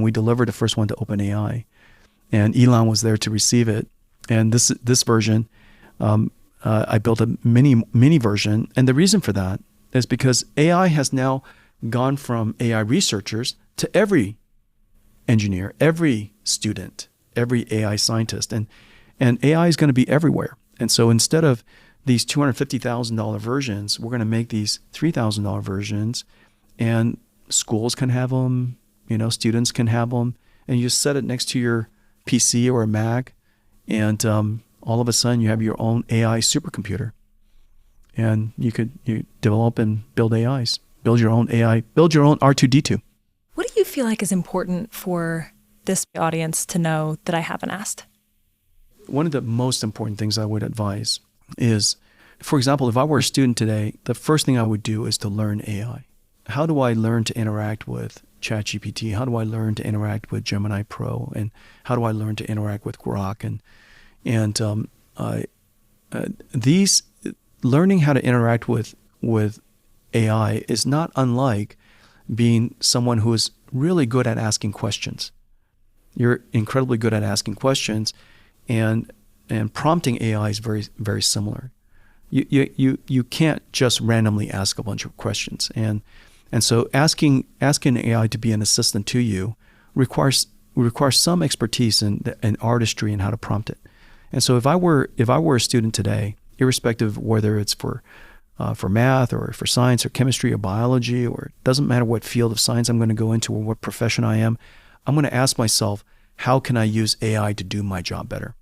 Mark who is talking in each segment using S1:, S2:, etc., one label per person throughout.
S1: and we delivered the first one to OpenAI. And Elon was there to receive it. And this version, I built a mini version. And the reason for that is because AI has now gone from AI researchers to every engineer, every student, every AI scientist. And AI is going to be everywhere. And so instead of these $250,000 versions, we're going to make these $3,000 versions, and schools can have them, students can have them, and you just set it next to your PC or a Mac, and all of a sudden you have your own AI supercomputer, and you develop and build AIs, build your own AI, build your own R2-D2.
S2: What do you feel like is important for this audience to know that I haven't asked?
S1: One of the most important things I would advise is, for example, if I were a student today, the first thing I would do is to learn AI. How do I learn to interact with ChatGPT? How do I learn to interact with Gemini Pro? And how do I learn to interact with Grok? These learning how to interact with AI is not unlike being someone who is really good at asking questions. You're incredibly good at asking questions, and prompting AI is very, very similar. You can't just randomly ask a bunch of questions, and so asking AI to be an assistant to you requires some expertise and artistry in how to prompt it. And so if I were a student today, irrespective of whether it's for math or for science or chemistry or biology, or it doesn't matter what field of science I'm going to go into or what profession I am, I'm going to ask myself, how can I use AI to do my job better?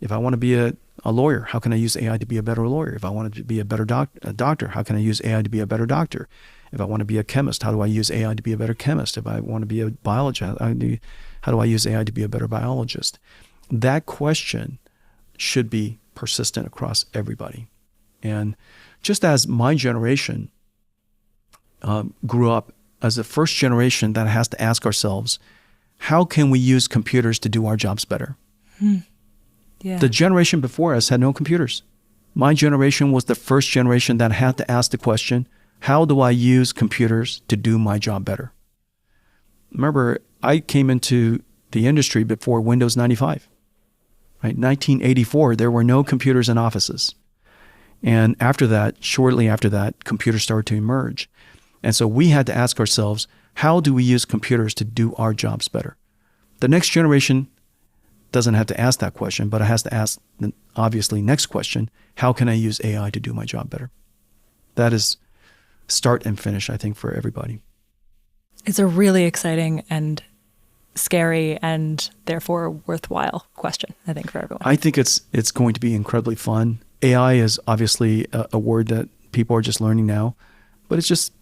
S1: If I want to be a lawyer, how can I use AI to be a better lawyer? If I want to be a better doctor, how can I use AI to be a better doctor? If I want to be a chemist, how do I use AI to be a better chemist? If I want to be a biologist, how do I use AI to be a better biologist? That question should be persistent across everybody. And just as my generation grew up as the first generation that has to ask ourselves, how can we use computers to do our jobs better?
S2: Yeah.
S1: The generation before us had no computers. My generation was the first generation that had to ask the question, how do I use computers to do my job better? Remember, I came into the industry before Windows 95. Right? 1984, there were no computers in offices. And after that, shortly after that, computers started to emerge. And so we had to ask ourselves, how do we use computers to do our jobs better? The next generation doesn't have to ask that question, but it has to ask the obviously next question, how can I use AI to do my job better? That is start and finish, I think, for everybody.
S2: It's a really exciting and scary and therefore worthwhile question, I think, for everyone.
S1: I think it's going to be incredibly fun. AI is obviously a word that people are just learning now, but it's just,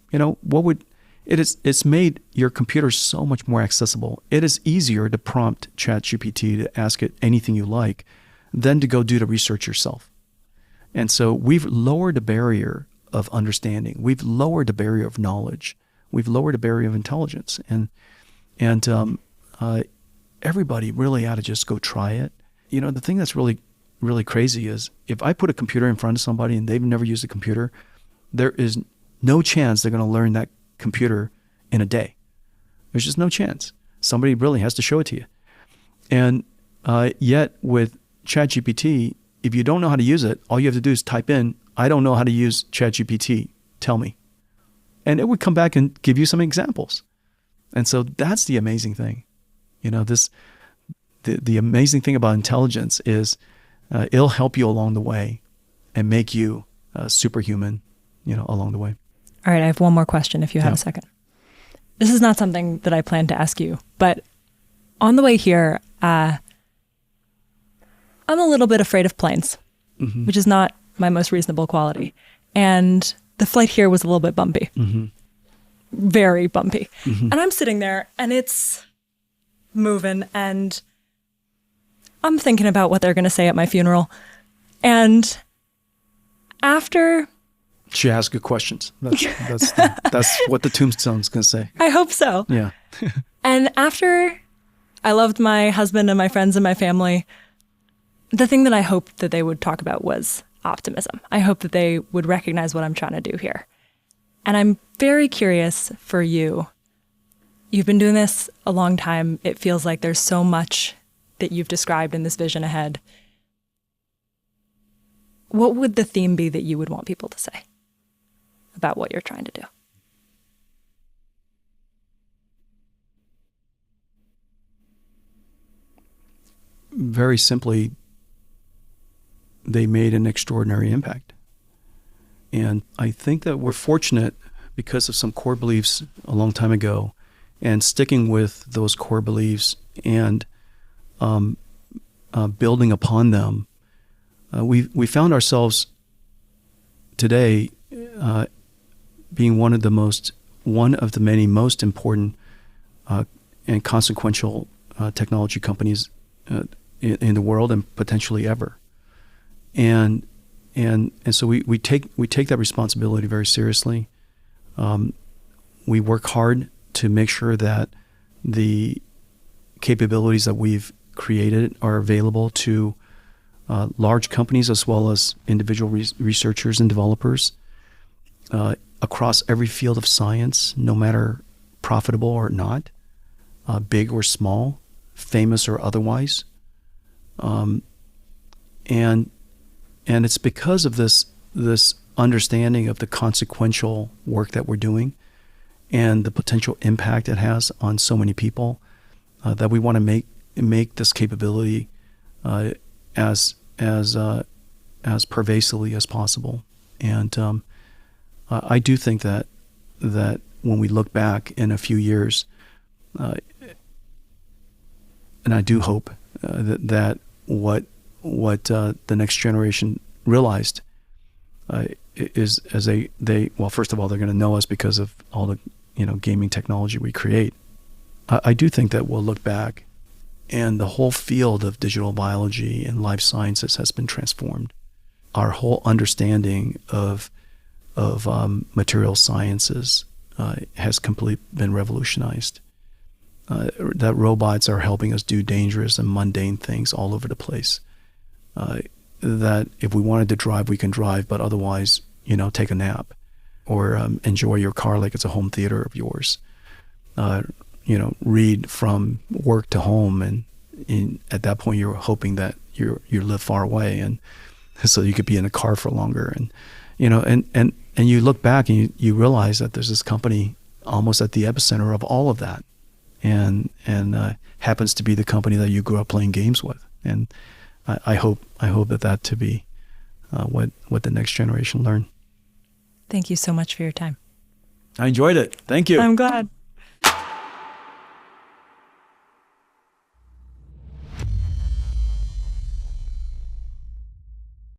S1: it's made your computer so much more accessible. It is easier to prompt ChatGPT to ask it anything you like than to go do the research yourself. And so we've lowered the barrier of understanding. We've lowered the barrier of knowledge. We've lowered the barrier of intelligence. And everybody really ought to just go try it. The thing that's really, really crazy is if I put a computer in front of somebody and they've never used a computer, there is no chance they're going to learn that computer in a day. There's just no chance. Somebody really has to show it to you. And yet with ChatGPT, if you don't know how to use it, all you have to do is type in, I don't know how to use ChatGPT, tell me. And it would come back and give you some examples. And so that's the amazing thing. The amazing thing about intelligence is it'll help you along the way and make you superhuman, along the way.
S2: All right, I have one more question if you have a second. This is not something that I plan to ask you, but on the way here, I'm a little bit afraid of planes, which is not my most reasonable quality. And the flight here was a little bit bumpy, very bumpy. And I'm sitting there and it's moving and I'm thinking about what they're going to say at my funeral. And after...
S1: She asks good questions. That's what the tombstone's going to say.
S2: I hope so.
S1: Yeah.
S2: And after I loved my husband and my friends and my family, the thing that I hoped that they would talk about was optimism. I hope that they would recognize what I'm trying to do here. And I'm very curious for you, You've been doing this a long time. It feels like there's so much that you've described in this vision ahead. What would the theme be that you would want people to say about what you're trying to do?
S1: Very simply, they made an extraordinary impact. And I think that we're fortunate because of some core beliefs a long time ago, and sticking with those core beliefs and building upon them. We found ourselves today being one of the many most important and consequential technology companies in the world, and potentially ever. And so we take that responsibility very seriously. We work hard to make sure that the capabilities that we've created are available to large companies as well as individual researchers and developers across every field of science, no matter profitable or not, big or small, famous or otherwise. And it's because of this understanding of the consequential work that we're doing and the potential impact it has on so many people that we want to make this capability as pervasively as possible. And I do think that when we look back in a few years, and I do hope that what the next generation realized is well, first of all, they're going to know us because of all the gaming technology we create. I do think that we'll look back and the whole field of digital biology and life sciences has been transformed. Our whole understanding of material sciences has completely been revolutionized. That robots are helping us do dangerous and mundane things all over the place. That if we wanted to drive, we can drive, but otherwise, take a nap or enjoy your car like it's a home theater of yours. Read from work to home, and at that point, you're hoping that you live far away, and so you could be in a car for longer. And you look back and you realize that there's this company almost at the epicenter of all of that, and happens to be the company that you grew up playing games with. And I hope that to be what the next generation learn.
S2: Thank you so much for your time.
S1: I enjoyed it. Thank you.
S2: I'm glad.